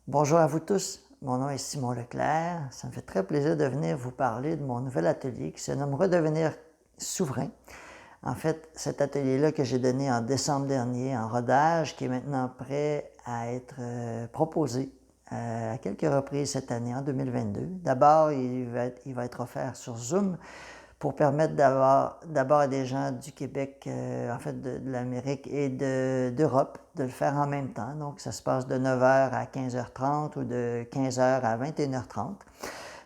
Bonjour à vous tous, mon nom est Simon Leclerc. Ça me fait très plaisir de venir vous parler de mon nouvel atelier qui se nomme Redevenir souverain. En fait, cet atelier-là que j'ai donné en décembre dernier en rodage, qui est maintenant prêt à être proposé à quelques reprises cette année, en 2022. D'abord, il va être offert sur Zoom pour permettre d'abord à des gens du Québec, en fait de l'Amérique et d'Europe, de le faire en même temps. Donc, ça se passe de 9h à 15h30 ou de 15h à 21h30.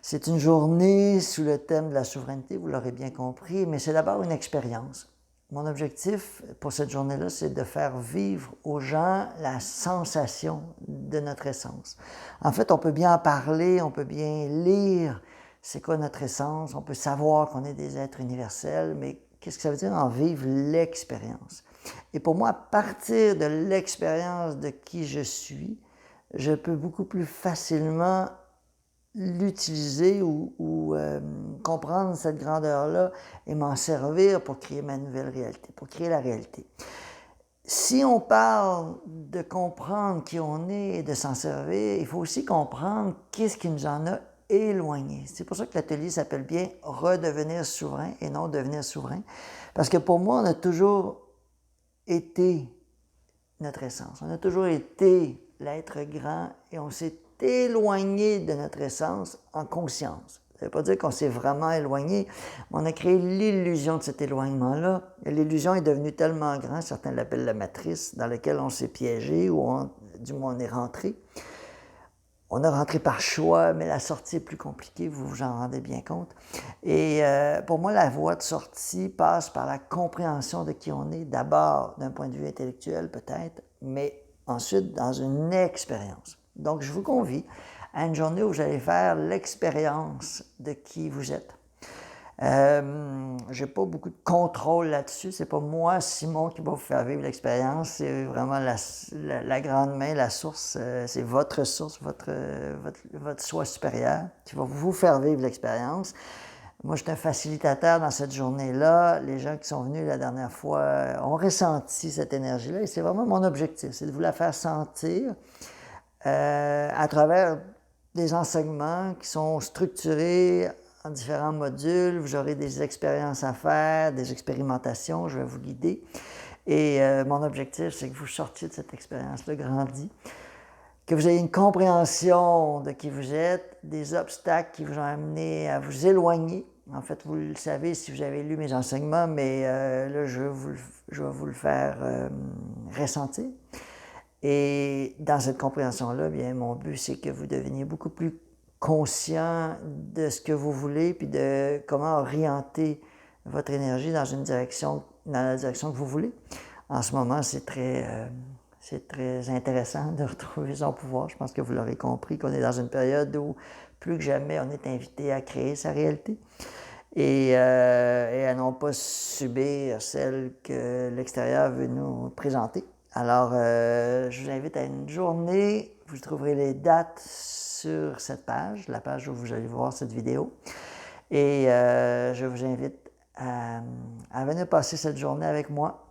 C'est une journée sous le thème de la souveraineté, vous l'aurez bien compris, mais c'est d'abord une expérience. Mon objectif pour cette journée-là, c'est de faire vivre aux gens la sensation de notre essence. En fait, on peut bien en parler, on peut bien lire c'est quoi notre essence, on peut savoir qu'on est des êtres universels, mais qu'est-ce que ça veut dire en vivre l'expérience? Et pour moi, à partir de l'expérience de qui je suis, je peux beaucoup plus facilement l'utiliser ou comprendre cette grandeur-là et m'en servir pour créer ma nouvelle réalité, pour créer la réalité. Si on parle de comprendre qui on est et de s'en servir, il faut aussi comprendre qu'est-ce qui nous en a éloigné. C'est pour ça que l'atelier s'appelle bien « Redevenir souverain » et non « Devenir souverain ». Parce que pour moi, on a toujours été notre essence. On a toujours été l'être grand et on s'est éloigné de notre essence en conscience. Ça ne veut pas dire qu'on s'est vraiment éloigné, mais on a créé l'illusion de cet éloignement-là. L'illusion est devenue tellement grande, certains l'appellent la matrice, dans laquelle on s'est piégé ou du moins on est rentré. On a rentré par choix, mais la sortie est plus compliquée, vous vous en rendez bien compte. Et pour moi, la voie de sortie passe par la compréhension de qui on est, d'abord d'un point de vue intellectuel peut-être, mais ensuite dans une expérience. Donc, je vous convie à une journée où vous allez faire l'expérience de qui vous êtes. Je n'ai pas beaucoup de contrôle là-dessus. C'est pas moi, Simon, qui va vous faire vivre l'expérience. C'est vraiment la grande main, la source. C'est votre source, votre soi supérieur qui va vous faire vivre l'expérience. Moi, je suis un facilitateur dans cette journée-là. Les gens qui sont venus la dernière fois ont ressenti cette énergie-là et c'est vraiment mon objectif, c'est de vous la faire sentir à travers des enseignements qui sont structurés en différents modules. Vous aurez des expériences à faire, des expérimentations, je vais vous guider. Et mon objectif, c'est que vous sortiez de cette expérience-là grandi, que vous ayez une compréhension de qui vous êtes, des obstacles qui vous ont amené à vous éloigner. En fait, vous le savez si vous avez lu mes enseignements, mais là, je vais vous le faire ressentir. Et dans cette compréhension-là, bien, mon but, c'est que vous deveniez beaucoup plus conscient de ce que vous voulez, puis de comment orienter votre énergie dans la direction que vous voulez. En ce moment, c'est très intéressant de retrouver son pouvoir. Je pense que vous l'aurez compris, qu'on est dans une période où, plus que jamais, on est invité à créer sa réalité et à non pas subir celle que l'extérieur veut nous présenter. Alors, je vous invite à une journée. Vous trouverez les dates sur cette page, la page où vous allez voir cette vidéo. Et je vous invite à venir passer cette journée avec moi.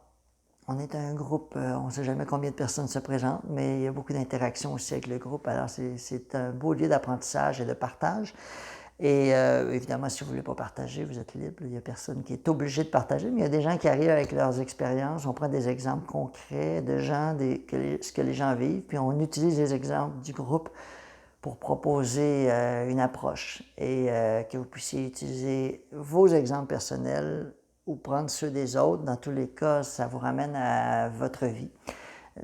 On est un groupe, on ne sait jamais combien de personnes se présentent, mais il y a beaucoup d'interactions aussi avec le groupe. Alors, c'est un beau lieu d'apprentissage et de partage. Et évidemment, si vous ne voulez pas partager, vous êtes libre. Il n'y a personne qui est obligé de partager, mais il y a des gens qui arrivent avec leurs expériences. On prend des exemples concrets de gens, ce que les gens vivent, puis on utilise les exemples du groupe pour proposer une approche et que vous puissiez utiliser vos exemples personnels ou prendre ceux des autres. Dans tous les cas, ça vous ramène à votre vie.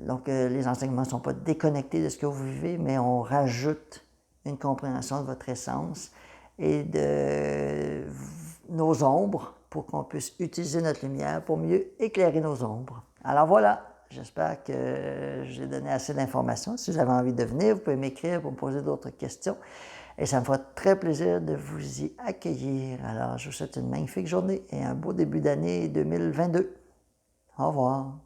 Donc, les enseignements ne sont pas déconnectés de ce que vous vivez, mais on rajoute une compréhension de votre essence et de nos ombres pour qu'on puisse utiliser notre lumière pour mieux éclairer nos ombres. Alors voilà, j'espère que j'ai donné assez d'informations. Si vous avez envie de venir, vous pouvez m'écrire pour me poser d'autres questions et ça me fera très plaisir de vous y accueillir. Alors, je vous souhaite une magnifique journée et un beau début d'année 2022. Au revoir.